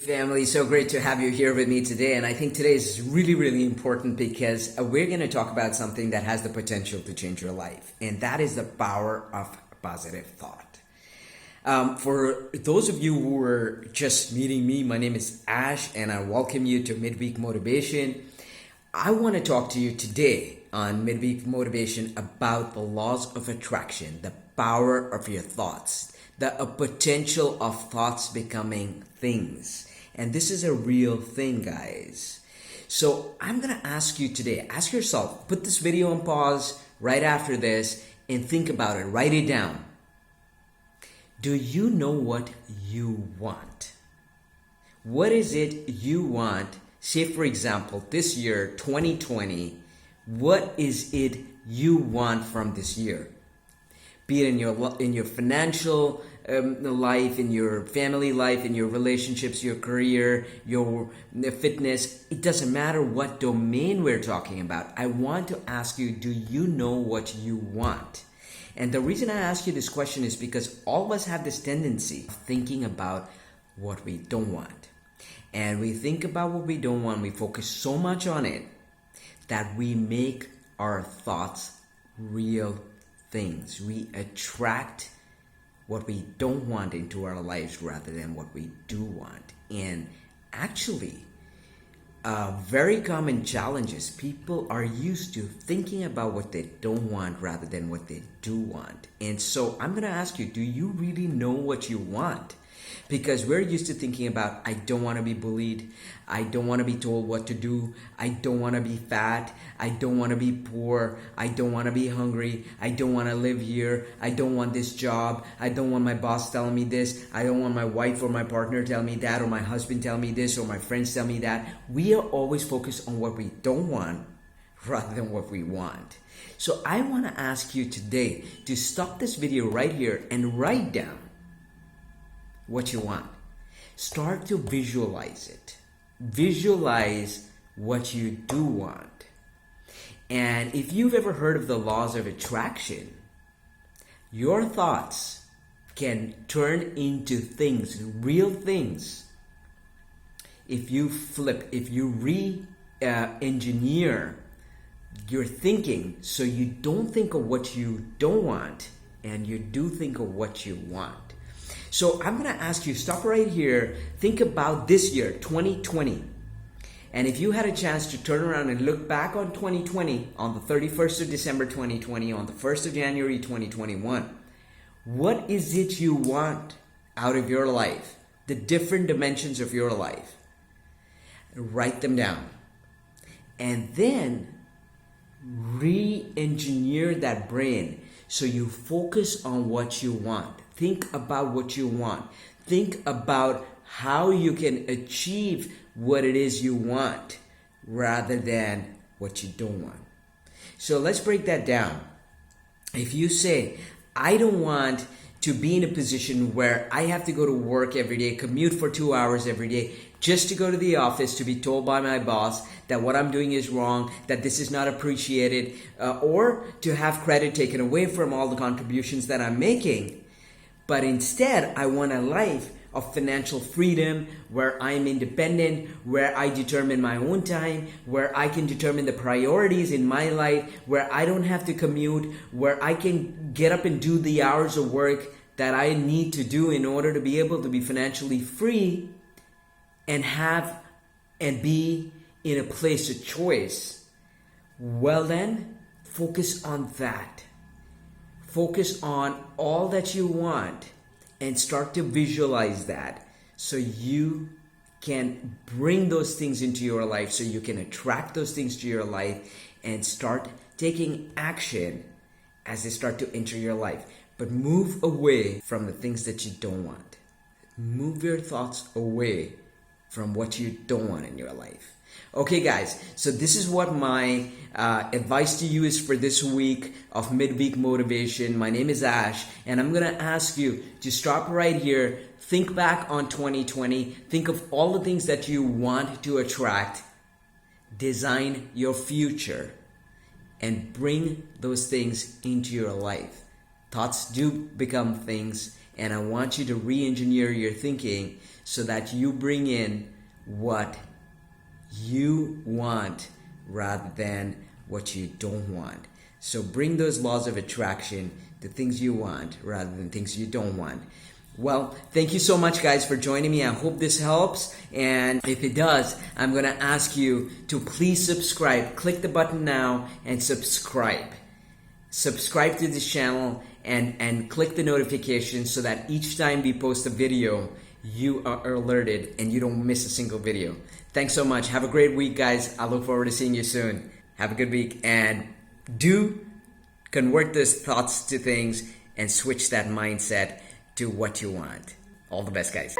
Family, so great to have you here with me today. And I think today is really important because we're going to talk about something that has the potential to change your life, and that is the power of positive thought. For those of you who are just meeting me, my name is Ash, and I welcome you to Midweek Motivation. I want to talk to you today on Midweek Motivation about the laws of attraction, the power of your thoughts, the potential of thoughts becoming things. And this is a real thing, guys. So I'm going to ask you today, ask yourself, put this video on pause right after this and think about it, write it down. Do you know what you want? What is it you want? Say, for example, this year, 2020, what is it you want from this year? Be it in your financial life, in your family life, in your relationships, your career, your fitness. It doesn't matter what domain we're talking about. I want to ask you, do you know what you want? And the reason I ask you this question is because all of us have this tendency of thinking about what we don't want. And we think about what we don't want. We focus so much on it that we make our thoughts real things. We attract what we don't want into our lives rather than what we do want. And actually, very common challenge is people are used to thinking about what they don't want rather than what they do want. And so I'm going to ask you, do you really know what you want? Because we're used to thinking about, I don't want to be bullied. I don't want to be told what to do. I don't want to be fat. I don't want to be poor. I don't want to be hungry. I don't want to live here. I don't want this job. I don't want my boss telling me this. I don't want my wife or my partner tell me that, or my husband tell me this, or my friends tell me that. We are always focused on what we don't want rather than what we want. So I want to ask you today to stop this video right here and write down what you want. Start to visualize it. Visualize what you do want. And if you've ever heard of the laws of attraction, your thoughts can turn into things, real things. If you re-engineer your thinking so you don't think of what you don't want and you do think of what you want. So I'm going to ask you, stop right here, think about this year, 2020. And if you had a chance to turn around and look back on 2020, on the 31st of December 2020, on the 1st of January 2021, what is it you want out of your life? The different dimensions of your life. Write them down. And then re-engineer that brain so you focus on what you want. Think about what you want. Think about how you can achieve what it is you want rather than what you don't want. So let's break that down. If you say, I don't want to be in a position where I have to go to work every day, commute for 2 hours every day, just to go to the office to be told by my boss that what I'm doing is wrong, that this is not appreciated, or to have credit taken away from all the contributions that I'm making. But instead, I want a life of financial freedom where I'm independent, where I determine my own time, where I can determine the priorities in my life, where I don't have to commute, where I can get up and do the hours of work that I need to do in order to be able to be financially free and have and be in a place of choice. Well then, focus on that. Focus on all that you want and start to visualize that so you can bring those things into your life, so you can attract those things to your life and start taking action as they start to enter your life. But move away from the things that you don't want. Move your thoughts away from what you don't want in your life. Okay, guys, so this is what my advice to you is for this week of Midweek Motivation. My name is Ash, and I'm going to ask you to stop right here, think back on 2020, think of all the things that you want to attract, design your future, and bring those things into your life. Thoughts do become things, and I want you to re-engineer your thinking so that you bring in what you want rather than what you don't want. So bring those laws of attraction to things you want rather than things you don't want. Well, thank you so much, guys, for joining me. I hope this helps. And if it does, I'm going to ask you to please subscribe. Click the button now and subscribe. Subscribe to this channel and click the notification so that each time we post a video, you are alerted and you don't miss a single video. Thanks so much. Have a great week, guys. I look forward to seeing you soon. Have a good week, and do convert those thoughts to things and switch that mindset to what you want. All the best, guys.